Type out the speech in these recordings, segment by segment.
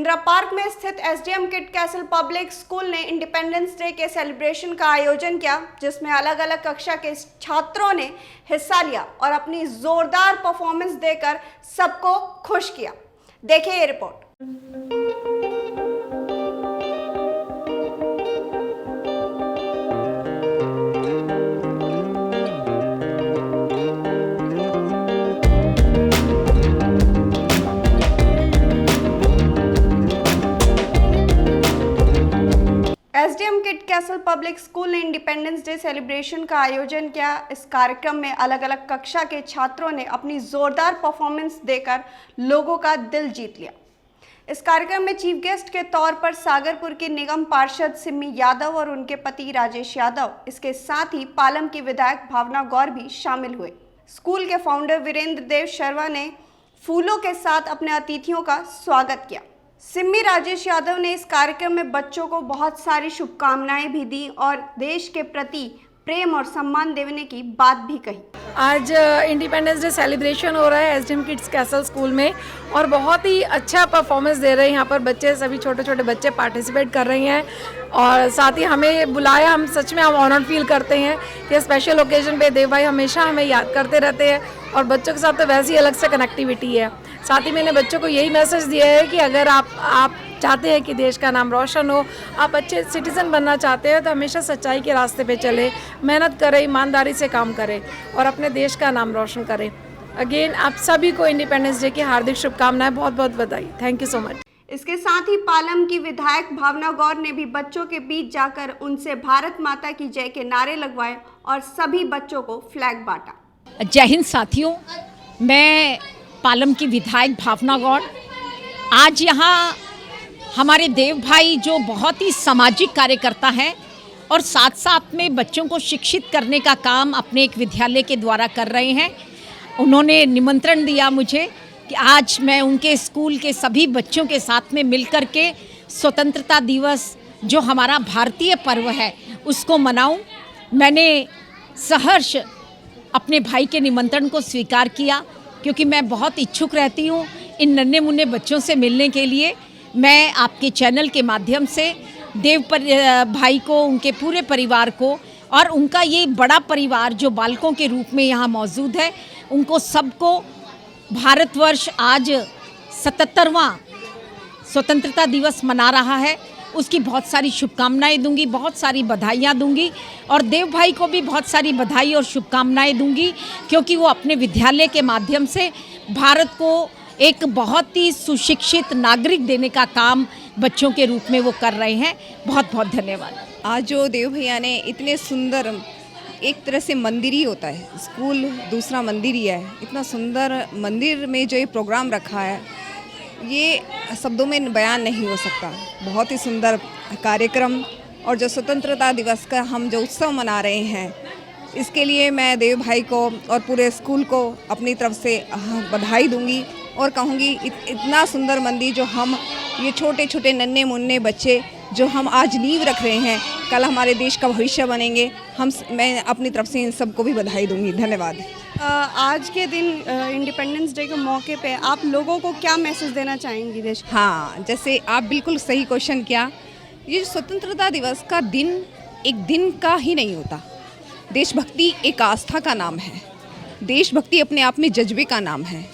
Indira park में स्थित SDM kid castle public school ने इंडिपेंडेंस डे के सेलिब्रेशन का आयोजन किया, जिसमें अलग अलग कक्षा के छात्रों ने हिस्सा लिया और अपनी जोरदार परफॉर्मेंस देकर सबको खुश किया। देखिए ये report. SDM kid castle public school ने इंडिपेंडेंस डे सेलिब्रेशन का आयोजन किया। इस कार्यक्रम में अलग अलग कक्षा के छात्रों ने अपनी जोरदार परफॉर्मेंस देकर लोगों का दिल जीत लिया। इस कार्यक्रम में चीफ गेस्ट के तौर पर सागरपुर की निगम पार्षद सिम्मी यादव और उनके पति राजेश यादव, इसके साथ ही पालम की विधायक भावना गौर भी शामिल हुए। स्कूल के फाउंडर वीरेंद्र देव शर्मा ने फूलों के साथ अपने अतिथियों का स्वागत किया। सिम्मी राजेश यादव ने इस कार्यक्रम में बच्चों को बहुत सारी शुभकामनाएं भी दी और देश के प्रति प्रेम और सम्मान देने की बात भी कही। आज इंडिपेंडेंस डे सेलिब्रेशन हो रहा है एसडीएम किड्स कैसल स्कूल में और बहुत ही अच्छा परफॉर्मेंस दे रहे हैं यहाँ पर बच्चे, सभी छोटे छोटे बच्चे पार्टिसिपेट कर रहे हैं और साथ ही हमें बुलाया। हम सच में हम ऑनर्ड फील करते हैं कि स्पेशल ओकेजन पे देव भाई हमेशा हमें याद करते रहते हैं और बच्चों के साथ तो वैसी अलग से कनेक्टिविटी है। साथ ही मैंने बच्चों को यही मैसेज दिया है कि अगर आप चाहते हैं कि देश का नाम रोशन हो, आप अच्छे सिटीज़न बनना चाहते हैं तो हमेशा सच्चाई के रास्ते पे चले, मेहनत करें, ईमानदारी से काम करें और अपने देश का नाम रोशन करें। अगेन आप सभी को इंडिपेंडेंस डे की हार्दिक शुभकामनाएं, बहुत बहुत बधाई। Thank you so much. इसके साथ ही पालम की विधायक भावना गौर ने भी बच्चों के बीच जाकर उनसे भारत माता की जय के नारे लगवाए और सभी बच्चों को फ्लैग बांटा। जय हिंद साथियों, मैं पालम की विधायक भावना गौर आज यहाँ हमारे देव भाई जो बहुत ही सामाजिक कार्यकर्ता हैं और साथ साथ में बच्चों को शिक्षित करने का काम अपने एक विद्यालय के द्वारा कर रहे हैं। उन्होंने निमंत्रण दिया मुझे कि आज मैं उनके स्कूल के सभी बच्चों के साथ में मिलकर के स्वतंत्रता दिवस जो हमारा भारतीय पर्व है उसको मनाऊं। मैंने सहर्ष अपने भाई के निमंत्रण को स्वीकार किया क्योंकि मैं बहुत इच्छुक रहती हूँ इन नन्हे मुन्ने बच्चों से मिलने के लिए। मैं आपके चैनल के माध्यम से देव भाई को, उनके पूरे परिवार को और उनका ये बड़ा परिवार जो बालकों के रूप में यहाँ मौजूद है, उनको सबको भारतवर्ष आज 77वां स्वतंत्रता दिवस मना रहा है, उसकी बहुत सारी शुभकामनाएं दूंगी, बहुत सारी बधाइयाँ दूंगी और देव भाई को भी बहुत सारी बधाई और शुभकामनाएं दूंगी क्योंकि वो अपने विद्यालय के माध्यम से भारत को एक बहुत ही सुशिक्षित नागरिक देने का काम बच्चों के रूप में वो कर रहे हैं। बहुत बहुत धन्यवाद। आज जो देव भैया ने इतने सुंदर, एक तरह से मंदिर ही होता है, स्कूल दूसरा मंदिर ही है, इतना सुंदर मंदिर में जो ये प्रोग्राम रखा है ये शब्दों में बयान नहीं हो सकता। बहुत ही सुंदर कार्यक्रम और जो स्वतंत्रता दिवस का हम जो उत्सव मना रहे हैं इसके लिए मैं देव भाई को और पूरे स्कूल को अपनी तरफ से बधाई दूंगी और कहूँगी इतना सुंदर मंदिर जो हम ये छोटे छोटे नन्हे मुन्ने बच्चे जो हम आज नींव रख रहे हैं, कल हमारे देश का भविष्य बनेंगे। मैं अपनी तरफ से इन सबको भी बधाई दूंगी। धन्यवाद। आज के दिन इंडिपेंडेंस डे के मौके पे आप लोगों को क्या मैसेज देना चाहेंगी देश? हाँ, जैसे आप बिल्कुल सही क्वेश्चन किया। ये स्वतंत्रता दिवस का दिन एक दिन का ही नहीं होता। देशभक्ति एक आस्था का नाम है, देशभक्ति अपने आप में जज्बे का नाम है।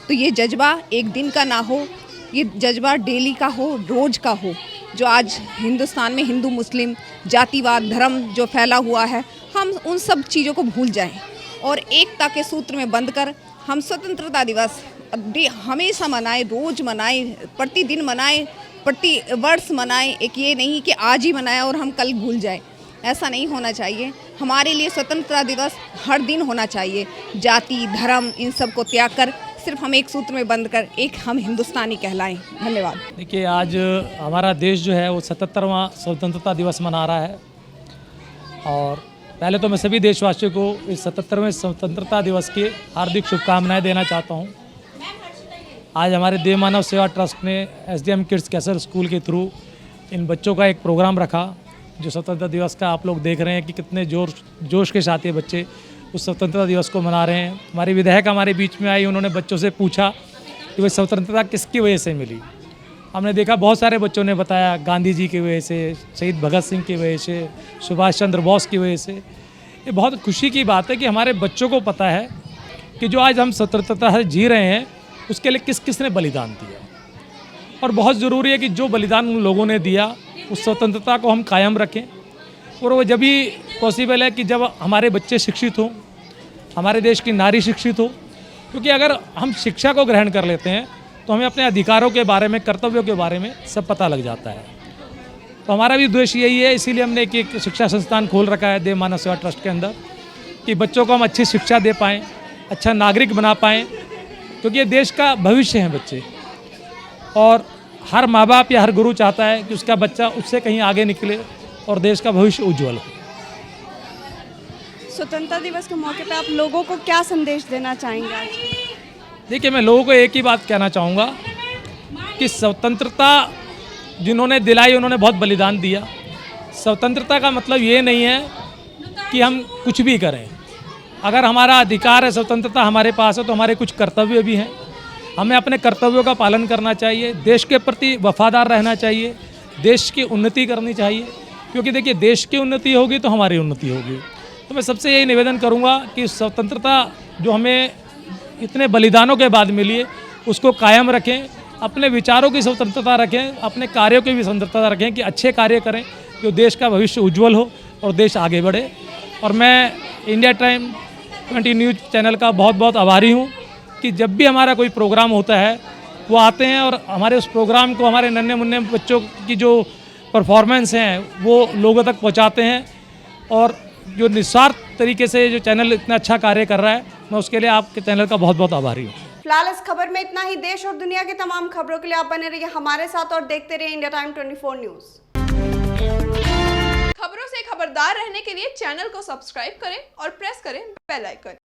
तो ये जज्बा एक दिन का ना हो, ये जज्बा डेली का हो, रोज़ का हो। जो आज हिंदुस्तान में हिंदू मुस्लिम जातिवाद धर्म जो फैला हुआ है, हम उन सब चीज़ों को भूल जाएं और एकता के सूत्र में बंधकर हम स्वतंत्रता दिवस हमेशा मनाएं, रोज़ मनाएं, प्रतिदिन मनाएं, प्रति वर्ष मनाएं। एक ये नहीं कि आज ही मनाएं और हम कल भूल जाएं, ऐसा नहीं होना चाहिए। हमारे लिए स्वतंत्रता दिवस हर दिन होना चाहिए। जाति धर्म इन सब को त्याग कर सिर्फ हम एक सूत्र में बंद कर एक हम हिंदुस्तानी कहलाएं। धन्यवाद। देखिए, आज हमारा देश जो है वो 77वां स्वतंत्रता दिवस मना रहा है और पहले तो मैं सभी देशवासियों को इस 77वें स्वतंत्रता दिवस की हार्दिक शुभकामनाएं देना चाहता हूं। आज हमारे देव मानव सेवा ट्रस्ट ने एसडीएम किड्स कैसल स्कूल के थ्रू इन बच्चों का एक प्रोग्राम रखा जो स्वतंत्रता दिवस का आप लोग देख रहे हैं कि कितने जोश के साथ ये बच्चे उस स्वतंत्रता दिवस को मना रहे हैं। हमारी विधायक हमारे बीच में आई, उन्होंने बच्चों से पूछा कि भाई स्वतंत्रता किसकी वजह से मिली, हमने देखा बहुत सारे बच्चों ने बताया गांधी जी की वजह से, शहीद भगत सिंह की वजह से, सुभाष चंद्र बोस की वजह से। ये बहुत खुशी की बात है कि हमारे बच्चों को पता है कि जो आज हम स्वतंत्रता से जी रहे हैं उसके लिए किस किस ने बलिदान दिया। और बहुत ज़रूरी है कि जो बलिदान उन लोगों ने दिया उस स्वतंत्रता को हम कायम रखें। और वो जब ही पॉसिबल है कि जब हमारे बच्चे शिक्षित हों, हमारे देश की नारी शिक्षित हो। क्योंकि अगर हम शिक्षा को ग्रहण कर लेते हैं तो हमें अपने अधिकारों के बारे में, कर्तव्यों के बारे में सब पता लग जाता है। तो हमारा भी उद्देश्य यही है, इसीलिए हमने एक शिक्षा संस्थान खोल रखा है देव मानव सेवा ट्रस्ट के अंदर, कि बच्चों को हम अच्छी शिक्षा दे पाएँ, अच्छा नागरिक बना पाएँ। क्योंकि ये देश का भविष्य है बच्चे, और हर माँ बाप या हर गुरु चाहता है कि उसका बच्चा उससे कहीं आगे निकले और देश का भविष्य उज्जवल हो। स्वतंत्रता दिवस के मौके पे आप लोगों को क्या संदेश देना चाहेंगे आज? देखिए, मैं लोगों को एक ही बात कहना चाहूँगा कि स्वतंत्रता जिन्होंने दिलाई उन्होंने बहुत बलिदान दिया। स्वतंत्रता का मतलब ये नहीं है कि हम कुछ भी करें। अगर हमारा अधिकार है, स्वतंत्रता हमारे पास है, तो हमारे कुछ कर्तव्य भी हैं। हमें अपने कर्तव्यों का पालन करना चाहिए, देश के प्रति वफादार रहना चाहिए, देश की उन्नति करनी चाहिए। क्योंकि देखिए, देश की उन्नति होगी तो हमारी उन्नति होगी। तो मैं सबसे यही निवेदन करूंगा कि स्वतंत्रता जो हमें इतने बलिदानों के बाद मिली है उसको कायम रखें, अपने विचारों की स्वतंत्रता रखें, अपने कार्यों की भी स्वतंत्रता रखें कि अच्छे कार्य करें जो देश का भविष्य उज्जवल हो और देश आगे बढ़े। और मैं इंडिया टाइम 20 न्यूज़ चैनल का बहुत बहुत आभारी हूँ कि जब भी हमारा कोई प्रोग्राम होता है वो आते हैं और हमारे उस प्रोग्राम को, हमारे नन्हे मुन्ने बच्चों की जो परफॉर्मेंस हैं वो लोगों तक पहुँचाते हैं। और जो निस्वार्थ तरीके से जो चैनल इतना अच्छा कार्य कर रहा है, मैं उसके लिए आपके चैनल का बहुत बहुत आभारी हूँ। फिलहाल इस खबर में इतना ही। देश और दुनिया की तमाम खबरों के लिए आप बने रहिए हमारे साथ और देखते रहिए इंडिया टाइम 24 न्यूज़। खबरों से खबरदार रहने के लिए चैनल को सब्सक्राइब करें और प्रेस करें बेल आइकन।